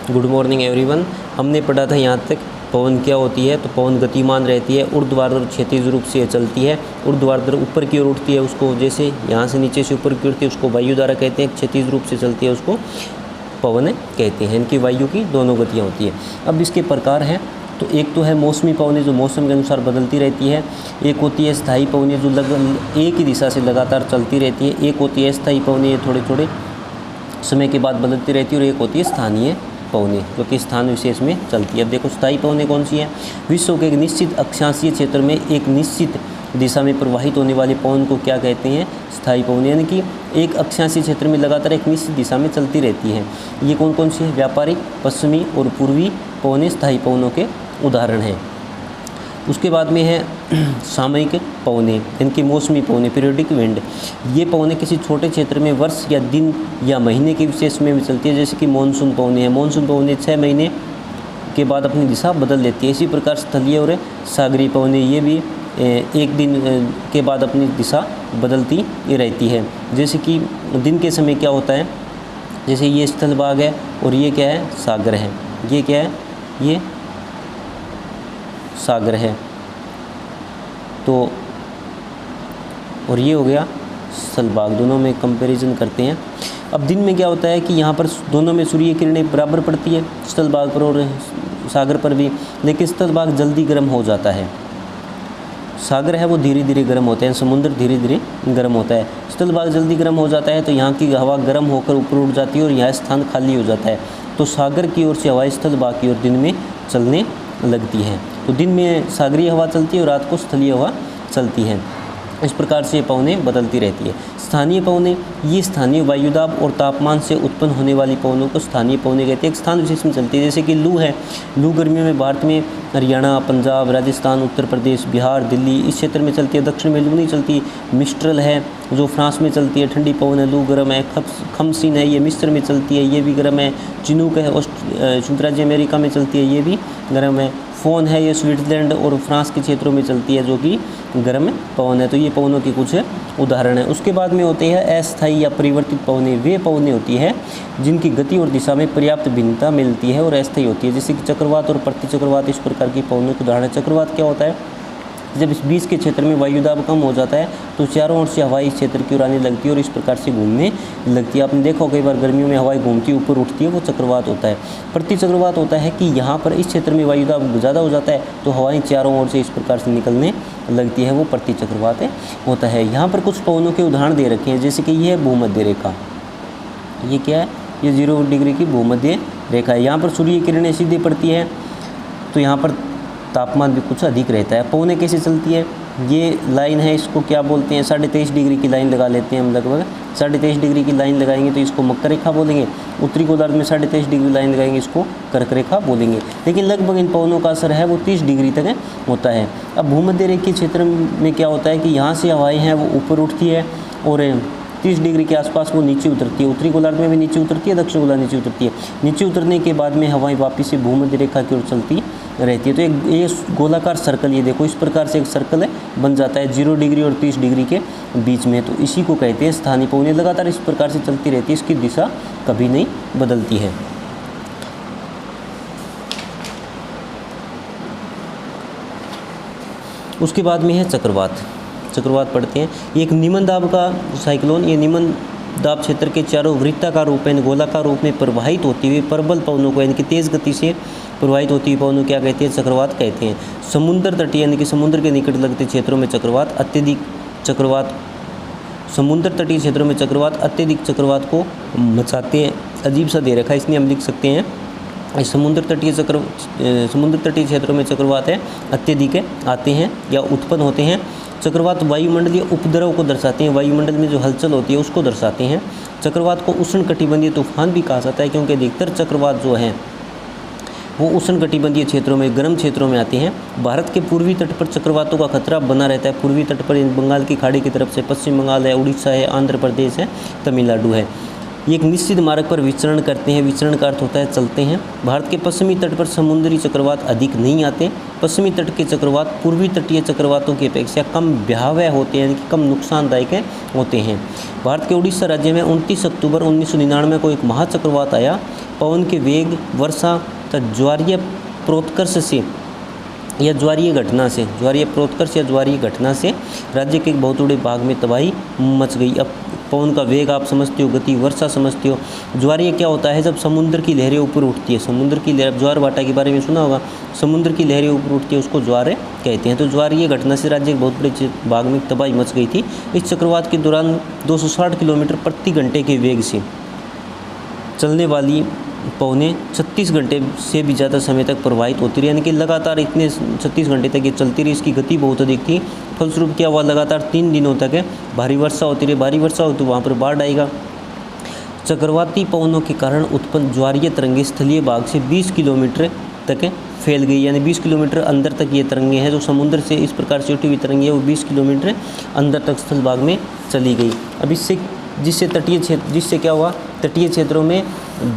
Good morning everyone. हमने पढ़ा था यहाँ तक पवन क्या होती है। तो पवन गतिमान रहती है, ऊर्ध्वाधर क्षैतिज रूप से चलती है। ऊर्ध्वाधर ऊपर की ओर उठती है, उसको जैसे यहाँ से नीचे से ऊपर की उठती है उसको वायुधारा कहते हैं। क्षैतिज रूप से चलती है उसको पवन कहते हैं। इनकी वायु की दोनों गतियाँ होती है। अब इसके प्रकार हैं, तो एक तो है मौसमी पवनें जो मौसम के अनुसार बदलती रहती है। एक होती है स्थायी पवनें जो लगभग एक ही दिशा से लगातार चलती रहती है। एक होती है स्थायी पवनें, ये थोड़े थोड़े समय के बाद बदलती रहती है। और एक होती है स्थानीय पवनें जो कि स्थान विशेष में चलती है। अब देखो स्थायी पवनें कौन सी हैं। विश्व के एक निश्चित अक्षांशीय क्षेत्र में एक निश्चित दिशा में प्रवाहित होने वाले पवन को क्या कहते हैं, स्थायी पवनें। यानी कि एक अक्षांशीय क्षेत्र में लगातार एक निश्चित दिशा में चलती रहती हैं। ये कौन कौन सी है, व्यापारिक, पश्चिमी और पूर्वी पवनें स्थायी पवनों के उदाहरण हैं। उसके बाद में है सामयिक पवनें, इनकी मौसमी पवनें, पीरियोडिक विंड। ये पवनें किसी छोटे क्षेत्र में वर्ष या दिन या महीने के विशेष में भी चलती है, जैसे कि मानसून पवनें हैं। मानसून पवनें 6 महीने के बाद अपनी दिशा बदल लेती है। इसी प्रकार स्थलीय और सागरीय पवनें ये भी एक दिन के बाद अपनी दिशा बदलती रहती है। जैसे कि दिन के समय क्या होता है, जैसे ये स्थल भाग है और ये क्या है, सागर है। ये क्या है, ये सागर है। तो और ये हो गया स्थलभाग, दोनों में कंपैरिजन करते हैं। अब दिन में क्या होता है कि यहाँ पर दोनों में सूर्य किरणें बराबर पड़ती है, स्थलभाग पर और सागर पर भी। लेकिन स्थलभाग जल्दी गर्म हो जाता है, सागर है वो धीरे धीरे गर्म होते हैं, समुद्र धीरे धीरे गर्म होता है। स्थलभाग जल्दी गर्म हो जाता है तो यहाँ की हवा गर्म होकर ऊपर उठ जाती है और यह स्थान खाली हो जाता है। तो सागर की ओर से हवाएं स्थलभाग की ओर दिन में चलने लगती है। तो दिन में सागरीय हवा चलती है और रात को स्थलीय हवा चलती है। इस प्रकार से ये पवनें बदलती रहती है। स्थानीय पवनें, ये स्थानीय वायुदाब और तापमान से उत्पन्न होने वाली पवनों को स्थानीय पवनें कहते हैं। एक स्थान विशेष में चलती है, जैसे कि लू है। लू गर्मियों में भारत में हरियाणा, पंजाब, राजस्थान, उत्तर प्रदेश, बिहार, दिल्ली इस क्षेत्र में चलती है। दक्षिण में लू नहीं चलती। मिस्ट्रल है जो फ्रांस में चलती है, ठंडी पवन है, लू गर्म है। खमसीन है, ये मिस्र में चलती है, ये भी गर्म है। चिनूक है, संयुक्त राज्य अमेरिका में चलती है, ये भी गर्म है। फोन है, ये स्विट्जरलैंड और फ्रांस के क्षेत्रों में चलती है, जो कि गर्म पवन है। तो ये पवनों की कुछ उदाहरण है। उसके बाद में होते हैं अस्थायी या परिवर्तित पवनें। वे पवनें होती है जिनकी गति और दिशा में पर्याप्त भिन्नता मिलती है और अस्थायी होती है, जैसे कि चक्रवात और प्रतिचक्रवात इस प्रकार की पवनों के उदाहरण है। चक्रवात क्या होता है, जब इस बीच के क्षेत्र में वायुदाब कम हो जाता है तो चारों ओर से हवाई इस क्षेत्र की ओर आने लगती है और इस प्रकार से घूमने लगती है। आपने देखा कई बार गर्मियों में हवाएं घूमती है, ऊपर उठती है, वो चक्रवात होता है। प्रतिचक्रवात होता है कि यहाँ पर इस क्षेत्र में वायुदाब ज़्यादा हो जाता है तो हवाएं चारों ओर से इस प्रकार से निकलने लगती है, वो प्रतिचक्रवात होता है। यहाँ पर कुछ पवनों के उदाहरण दे रखे हैं, जैसे कि ये है भूमध्य रेखा। ये क्या है, ये 0 डिग्री की भूमध्य रेखा है। यहाँ पर सूर्य किरणें सीधे पड़ती है तो यहाँ पर तापमान भी कुछ अधिक रहता है। पवनें कैसे चलती है, ये लाइन है, इसको क्या बोलते हैं, 23.5 डिग्री की लाइन लगा लेते हैं हम। लगभग 23.5 डिग्री की लाइन लगाएंगे तो इसको मकर रेखा बोलेंगे। उत्तरी गोलार्ध में 23.5 डिग्री लाइन लगाएंगे, इसको कर्क रेखा बोलेंगे। लेकिन लगभग इन पवनों का असर है वो 30 डिग्री तक होता है। अब भूमध्य रेखीय क्षेत्र में क्या होता है कि यहाँ से हवाएँ हैं वो ऊपर उठती है और 30 डिग्री के आसपास वो नीचे उतरती है। उत्तरी गोलार्ध में भी नीचे उतरती है, दक्षिण गोलार्ध नीचे उतरती है। नीचे उतरने के बाद में हवाएं वापस से भूमध्य रेखा की ओर चलती रहती है। तो एक ये गोलाकार सर्कल, ये देखो इस प्रकार से एक सर्कल बन जाता है 0 डिग्री और 30 डिग्री के बीच में। तो इसी को कहते हैं स्थानीय पवनें। लगातार इस प्रकार से चलती रहती है, इसकी दिशा कभी नहीं बदलती है। उसके बाद में है चक्रवात। चक्रवात पढ़ते हैं। ये एक निम्न दाब का साइक्लोन, ये निम्न दाब क्षेत्र के चारों वृत्ताकार रूप में गोलाकार रूप में प्रवाहित होती हुई प्रबल पवनों को, यानी कि तेज़ गति से प्रवाहित होती हुई पवनों क्या कहते हैं, चक्रवात कहते हैं। समुद्र तटीय यानी कि समुद्र के निकट लगते क्षेत्रों में चक्रवात अत्यधिक चक्रवात समुद्र तटीय क्षेत्रों में चक्रवात अत्यधिक चक्रवात को मचाते हैं। अजीब सा दे रखा है, इसलिए हम लिख सकते हैं समुद्र तटीय क्षेत्रों में चक्रवात है अत्यधिक आते हैं या उत्पन्न होते हैं। चक्रवात वायुमंडलीय उपद्रव को दर्शाते हैं, वायुमंडल में जो हलचल होती है उसको दर्शाते हैं। चक्रवात को उष्णकटिबंधीय तूफान भी कहा जाता है, क्योंकि अधिकतर चक्रवात जो हैं वो उष्णकटिबंधीय क्षेत्रों में, गर्म क्षेत्रों में आते हैं। भारत के पूर्वी तट पर चक्रवातों का खतरा बना रहता है। पूर्वी तट पर बंगाल की खाड़ी की तरफ से पश्चिम बंगाल है, उड़ीसा है, आंध्र प्रदेश है, तमिलनाडु है। ये एक निश्चित मार्ग पर विचरण करते हैं। विचरण का अर्थ होता है चलते हैं। भारत के पश्चिमी तट पर समुद्री चक्रवात अधिक नहीं आते। पश्चिमी तट के चक्रवात पूर्वी तटीय चक्रवातों की अपेक्षा कम भयावह होते हैं, यानी कि कम नुकसानदायक होते हैं। भारत के उड़ीसा राज्य में 29 अक्टूबर 1999 को एक महाचक्रवात आया। पवन के वेग, वर्षा तथा ज्वारीय प्रोत्कर्ष से या ज्वारीय घटना से, ज्वारीय प्रोत्कर्ष या ज्वारीय घटना से राज्य के एक बहुत बड़े भाग में तबाही मच गई। अब पवन का वेग आप समझते हो, गति, वर्षा समझते हो। ज्वारीय क्या होता है? जब समुद्र की लहरें ऊपर उठती है, समुद्र की लहर, ज्वार भाटा के बारे में सुना होगा, समुद्र की लहरें ऊपर उठती है, उसको ज्वार कहते हैं। तो ज्वारीय घटना से राज्य के बहुत बड़े भाग में तबाही मच गई थी। इस चक्रवात के दौरान 260 किलोमीटर प्रति घंटे के वेग से चलने वाली पवनें 36 घंटे से भी ज़्यादा समय तक प्रवाहित होती रही, यानी कि लगातार इतने 36 घंटे तक ये चलती रही। इसकी गति बहुत अधिक थी। फलस्वरूप क्या हुआ? लगातार 3 दिनों तक भारी वर्षा होती रही। भारी वर्षा हो तो वहाँ पर बाढ़ आएगा। चक्रवाती पवनों के कारण उत्पन्न ज्वारीय तरंगें स्थलीय भाग से 20 किलोमीटर तक फैल गई, यानी 20 किलोमीटर अंदर तक ये तरंगें हैं। जो समुद्र से इस प्रकार से उठी हुई तरंगें हैं वो 20 किलोमीटर अंदर तक स्थल भाग में चली गई। अब जिससे क्या हुआ? तटीय क्षेत्रों में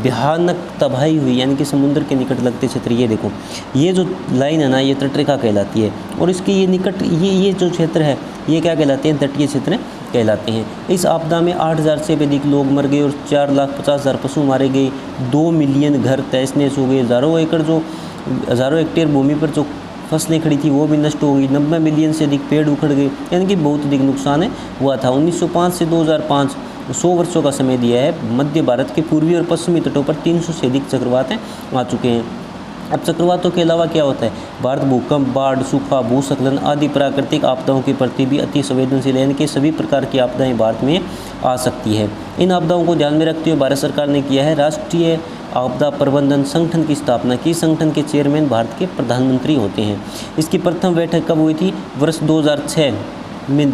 भयानक तबाही हुई, यानी कि समुद्र के निकट लगते क्षेत्र। ये देखो, ये जो लाइन है ना, ये तटरेखा कहलाती है, और इसके ये निकट ये जो क्षेत्र है ये क्या कहलाते हैं? तटीय क्षेत्र कहलाते हैं। इस आपदा में 8,000 से भी अधिक लोग मर गए और 4,50,000 पशु मारे गए। 2 मिलियन घर तहस नहस हो गए। हज़ारों हेक्टेयर भूमि पर जो फसलें खड़ी थी वो भी नष्ट हो गई। 90 मिलियन से अधिक पेड़ उखड़ गए, यानी कि बहुत अधिक नुकसान हुआ था। 1905 से 2005 100 वर्षों का समय दिया है। मध्य भारत के पूर्वी और पश्चिमी तटों पर 300 से अधिक चक्रवात आ चुके हैं। अब चक्रवातों के अलावा क्या होता है? भारत भूकंप, बाढ़, सूखा, भूस्खलन आदि प्राकृतिक आपदाओं के प्रति भी अति संवेदनशील है, यानी कि सभी प्रकार की आपदाएं भारत में आ सकती है। इन आपदाओं को ध्यान में रखते हुए भारत सरकार ने किया है राष्ट्रीय आपदा प्रबंधन संगठन की स्थापना की। संगठन के चेयरमैन भारत के प्रधानमंत्री होते हैं। इसकी प्रथम बैठक कब हुई थी? वर्ष 2006 में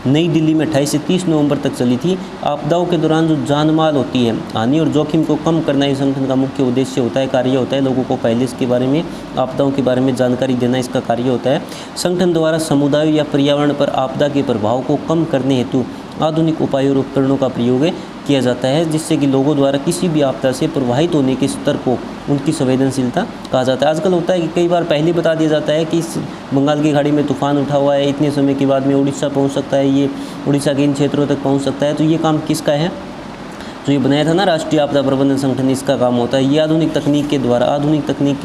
नई दिल्ली में 28 से 30 नवंबर तक चली थी। आपदाओं के दौरान जो जानमाल होती है, हानि और जोखिम को कम करना इस संगठन का मुख्य उद्देश्य होता है, कार्य होता है। लोगों को पहले इसके बारे में, आपदाओं के बारे में जानकारी देना इसका कार्य होता है। संगठन द्वारा समुदायों या पर्यावरण पर आपदा के प्रभाव को कम करने हेतु आधुनिक उपायों और उपकरणों का प्रयोग किया जाता है, जिससे कि लोगों द्वारा किसी भी आपदा से प्रभावित होने के स्तर को उनकी संवेदनशीलता कहा जाता है। आजकल होता है कि कई बार पहले बता दिया जाता है कि इस बंगाल की खाड़ी में तूफान उठा हुआ है, इतने समय के बाद में उड़ीसा पहुंच सकता है, ये उड़ीसा के इन क्षेत्रों तक पहुंच सकता है। तो ये काम किसका है? जो ये बनाया था ना राष्ट्रीय आपदा प्रबंधन संगठन, इसका काम होता है। ये आधुनिक तकनीक के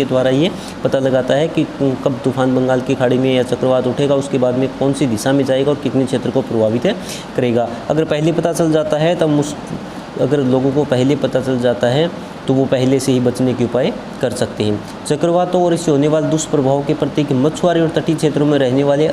द्वारा ये पता लगाता है कि कब तूफान बंगाल की खाड़ी में या चक्रवात उठेगा, उसके बाद में कौन सी दिशा में जाएगा और कितने क्षेत्र को प्रभावित करेगा। अगर पहले पता चल जाता है तब अगर लोगों को पहले पता चल जाता है तो वो पहले से ही बचने के उपाय कर सकते हैं। चक्रवातों और इससे होने वाले दुष्प्रभाव के प्रति मछुआरे और तटीय क्षेत्रों में रहने वाले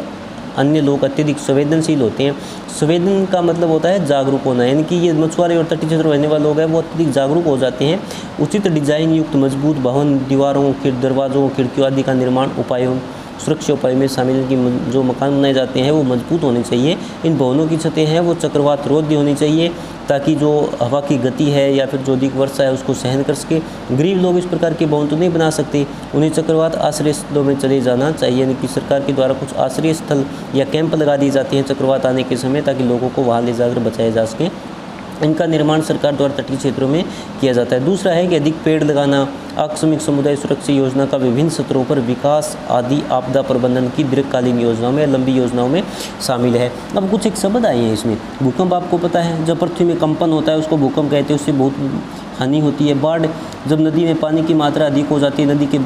अन्य लोग अत्यधिक संवेदनशील होते हैं। संवेदन का मतलब होता है जागरूक होना, यानी कि ये मछुआरे और तटीय क्षेत्रों में रहने वाले लोग हैं वो अत्यधिक जागरूक हो जाते हैं। उचित डिजाइन युक्त मजबूत भवन, दीवारों, दरवाजों, खिड़कियों आदि का निर्माण उपायों, सुरक्षा उपाय में शामिल है कि जो मकान बनाए जाते हैं वो मजबूत होने चाहिए। इन भवनों की छतें हैं वो चक्रवात रोधी होनी चाहिए, ताकि जो हवा की गति है या फिर जो अधिक वर्षा है उसको सहन कर सके। गरीब लोग इस प्रकार के भवन तो नहीं बना सकते, उन्हें चक्रवात आश्रय स्थलों में चले जाना चाहिए, यानी कि सरकार के द्वारा कुछ आश्रय स्थल या कैंप लगा दिए जाते हैं चक्रवात आने के समय, ताकि लोगों को वहाँ ले जाकर बचाया जा सके। इनका निर्माण सरकार द्वारा तटीय क्षेत्रों में किया जाता है। दूसरा है कि अधिक पेड़ लगाना, आकस्मिक समुदाय सुरक्षा योजना का विभिन्न स्तरों पर विकास आदि आपदा प्रबंधन की दीर्घकालीन योजनाओं में, लंबी योजनाओं में शामिल है। अब कुछ एक शब्द आए हैं इसमें। भूकंप आपको पता है, जब पृथ्वी में कंपन होता है उसको भूकंप कहते हैं, उससे बहुत हानि होती है। बाढ़, जब नदी में पानी की मात्रा अधिक हो जाती है, नदी के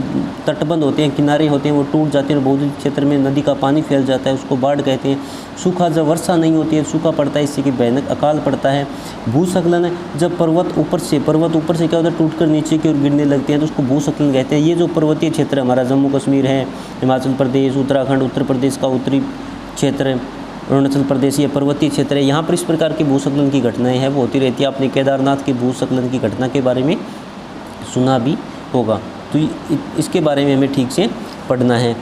तटबंध होते हैं, किनारे होते हैं, वो टूट जाते हैं और बहुत क्षेत्र में नदी का पानी फैल जाता है, उसको बाढ़ कहते हैं। सूखा, जब वर्षा नहीं होती है, सूखा पड़ता है, इससे कि भयानक अकाल पड़ता है। भूस्खलन, जब पर्वत ऊपर से क्या होता है, टूटकर नीचे की ओर गिरने लगते हैं तो उसको भूस्खलन कहते हैं। ये जो पर्वतीय क्षेत्र हमारा जम्मू कश्मीर है, हिमाचल प्रदेश, उत्तराखंड, उत्तर प्रदेश का उत्तरी क्षेत्र, अरुणाचल प्रदेश, ये पर्वतीय क्षेत्र है, यहाँ पर इस प्रकार की भूस्खलन की घटनाएं हैं वो होती रहती है। आपने केदारनाथ के भूस्खलन की घटना के बारे में सुना भी होगा, तो इसके बारे में हमें ठीक से पढ़ना है।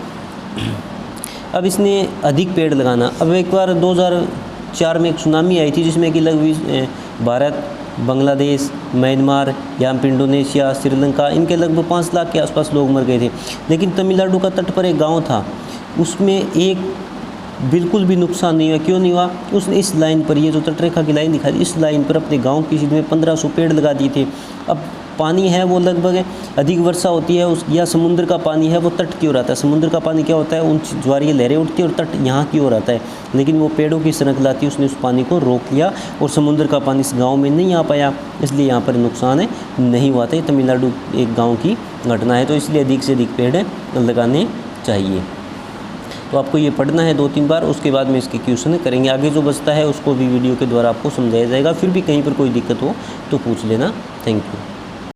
अब इसने अधिक पेड़ लगाना। अब एक बार 2004 में एक सुनामी आई थी जिसमें कि लगभग भारत, बांग्लादेश, म्यांमार, यहाँ पर इंडोनेशिया, श्रीलंका, इनके लगभग 5 लाख के आसपास लोग मर गए थे। लेकिन तमिलनाडु का तट पर एक गाँव था, उसमें एक बिल्कुल भी नुकसान नहीं हुआ। क्यों नहीं हुआ? उसने इस लाइन पर, ये जो तटरेखा की लाइन दिखा दी, इस लाइन पर अपने गांव की सीध में 1500 पेड़ लगा दिए थे। अब पानी है वो लगभग अधिक वर्षा होती है उस, या समुद्र का पानी है वो तट की ओर आता है। समुद्र का पानी क्या होता है, उन ज्वारीय लहरें उठती है और तट यहाँ की ओर आता है, लेकिन वो पेड़ों की श्रृंखला थी, उसने उस पानी को रोक लिया और समुद्र का पानी इस गाँव में नहीं आ पाया, इसलिए यहाँ पर नुकसान नहीं हुआ था। ये तमिलनाडु एक गाँव की घटना है, तो इसलिए अधिक से अधिक पेड़ लगाने चाहिए। तो आपको ये पढ़ना है 2-3 बार, उसके बाद में इसके क्वेश्चन करेंगे। आगे जो बचता है उसको भी वीडियो के द्वारा आपको समझाया जाएगा। फिर भी कहीं पर कोई दिक्कत हो तो पूछ लेना। Thank you.